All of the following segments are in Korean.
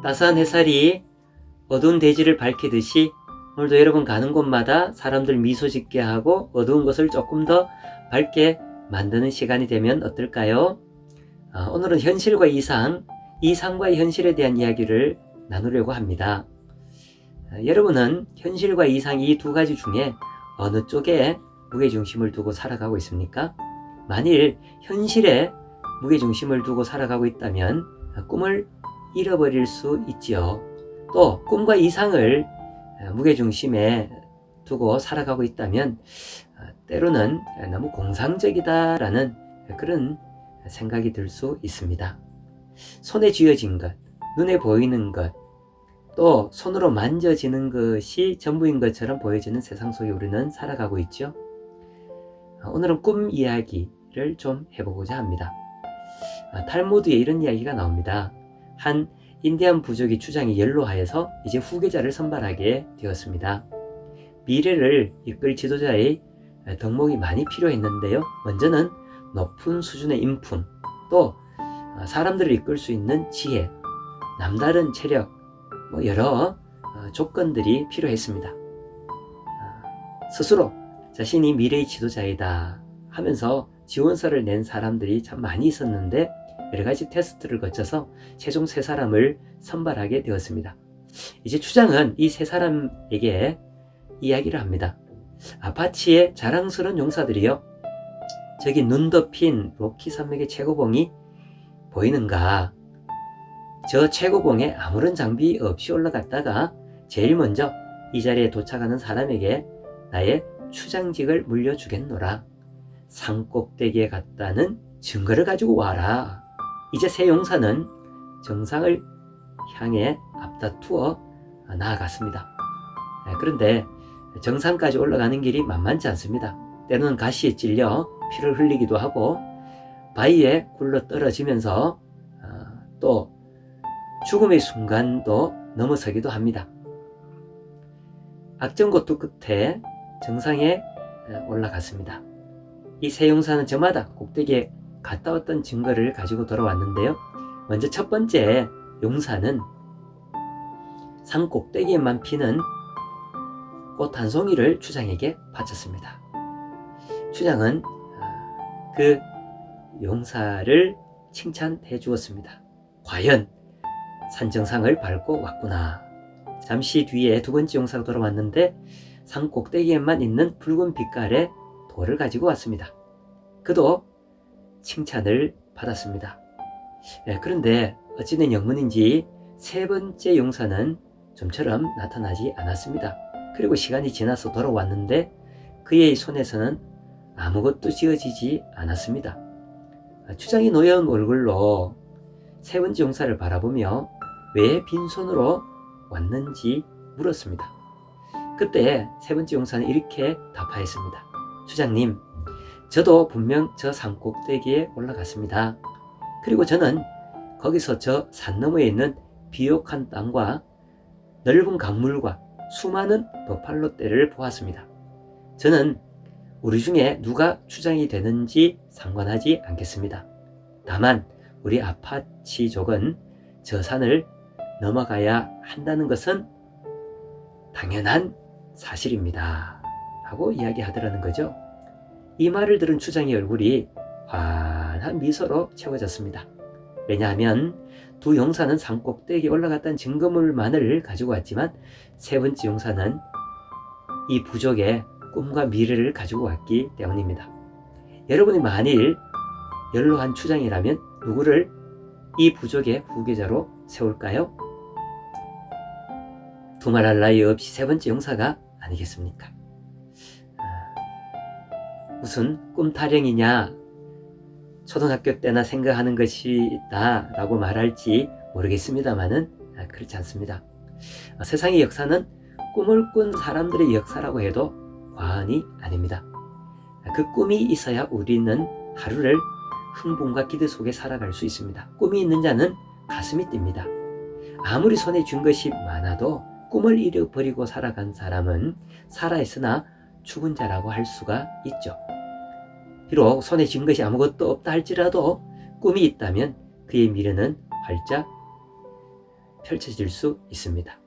따스한 햇살이 어두운 대지를 밝히듯이 오늘도 여러분 가는 곳마다 사람들 미소 짓게 하고 어두운 것을 조금 더 밝게 만드는 시간이 되면 어떨까요? 오늘은 현실과 이상, 이상과 현실에 대한 이야기를 나누려고 합니다. 여러분은 현실과 이상 이 두 가지 중에 어느 쪽에 무게중심을 두고 살아가고 있습니까? 만일 현실에 무게중심을 두고 살아가고 있다면 꿈을 잃어버릴 수 있지요. 또 꿈과 이상을 무게중심에 두고 살아가고 있다면 때로는 너무 공상적이다라는 그런 생각이 들 수 있습니다. 손에 쥐어진 것, 눈에 보이는 것, 또 손으로 만져지는 것이 전부인 것처럼 보여지는 세상 속에 우리는 살아가고 있죠. 오늘은 꿈 이야기를 좀 해보고자 합니다. 탈무드에 이런 이야기가 나옵니다. 한 인디안 부족이 주장이 연로하여서 이제 후계자를 선발하게 되었습니다. 미래를 이끌 지도자의 덕목이 많이 필요했는데요. 먼저는 높은 수준의 인품, 또 사람들을 이끌 수 있는 지혜, 남다른 체력, 여러 조건들이 필요했습니다. 스스로 자신이 미래의 지도자이다 하면서 지원서를 낸 사람들이 참 많이 있었는데 여러 가지 테스트를 거쳐서 최종 3사람을 선발하게 되었습니다. 이제 추장은 이 3사람에게 이야기를 합니다. 아파치의 자랑스러운 용사들이여, 저기 눈 덮인 로키 산맥의 최고봉이 보이는가? 저 최고봉에 아무런 장비 없이 올라갔다가 제일 먼저 이 자리에 도착하는 사람에게 나의 추장직을 물려주겠노라. 산꼭대기에 갔다는 증거를 가지고 와라. 이제 세 용사는 정상을 향해 앞다투어 나아갔습니다. 그런데 정상까지 올라가는 길이 만만치 않습니다. 때로는 가시에 찔려 피를 흘리기도 하고 바위에 굴러 떨어지면서 또 죽음의 순간도 넘어서기도 합니다. 악전고투 끝에 정상에 올라갔습니다. 이 세 용사는 저마다 꼭대기에 갔다 왔던 증거를 가지고 돌아왔는데요. 먼저 첫 번째 용사는 산 꼭대기에만 피는 꽃 한 송이를 추장에게 바쳤습니다. 추장은 그 용사를 칭찬해 주었습니다. 과연 산 정상을 밟고 왔구나. 잠시 뒤에 두 번째 용사가 돌아왔는데 산 꼭대기에만 있는 붉은 빛깔의 돌을 가지고 왔습니다. 그도 칭찬을 받았습니다. 그런데 어찌된 영문인지 세 번째 용사는 좀처럼 나타나지 않았습니다. 그리고 시간이 지나서 돌아왔는데 그의 손에서는 아무것도 쥐어지지 않았습니다. 추장이 노여운 얼굴로 세 번째 용사를 바라보며 왜 빈손으로 왔는지 물었습니다. 그때 세 번째 용사는 이렇게 답하였습니다. 추장님, 저도 분명 저 산 꼭대기에 올라갔습니다. 그리고 저는 거기서 저 산 너머에 있는 비옥한 땅과 넓은 강물과 수많은 버팔로 떼를 보았습니다. 저는 우리 중에 누가 추장이 되는지 상관하지 않겠습니다. 다만 우리 아파치족은 저 산을 넘어가야 한다는 것은 당연한 사실입니다. 하고 이야기하더라는 거죠. 이 말을 들은 추장의 얼굴이 환한 미소로 채워졌습니다. 왜냐하면 두 용사는 산 꼭대기에 올라갔다는 증거물만을 가지고 왔지만 세 번째 용사는 이 부족의 꿈과 미래를 가지고 왔기 때문입니다. 여러분이 만일 연로한 추장이라면 누구를 이 부족의 후계자로 세울까요? 두말할 나위 없이 세 번째 용사가 아니겠습니까? 무슨 꿈 타령이냐, 초등학교 때나 생각하는 것이다 라고 말할지 모르겠습니다만은 그렇지 않습니다. 세상의 역사는 꿈을 꾼 사람들의 역사라고 해도 과언이 아닙니다. 그 꿈이 있어야 우리는 하루를 흥분과 기대 속에 살아갈 수 있습니다. 꿈이 있는 자는 가슴이 뜁니다. 아무리 손에 쥔 것이 많아도 꿈을 잃어버리고 살아간 사람은 살아있으나 죽은 자라고 할 수가 있죠. 비록 손에 쥔 것이 아무것도 없다 할지라도 꿈이 있다면 그의 미래는 활짝 펼쳐질 수 있습니다.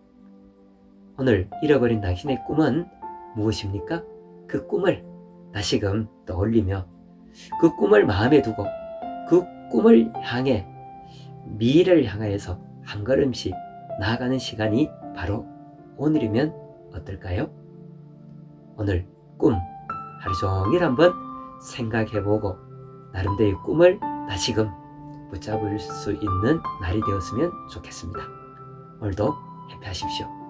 오늘 잃어버린 당신의 꿈은 무엇입니까? 그 꿈을 다시금 떠올리며 그 꿈을 마음에 두고 그 꿈을 향해 미래를 향하여서 한 걸음씩 나아가는 시간이 바로 오늘이면 어떨까요? 오늘 꿈 하루 종일 한번 생각해보고 나름대로의 꿈을 다시금 붙잡을 수 있는 날이 되었으면 좋겠습니다. 오늘도 해피하십시오.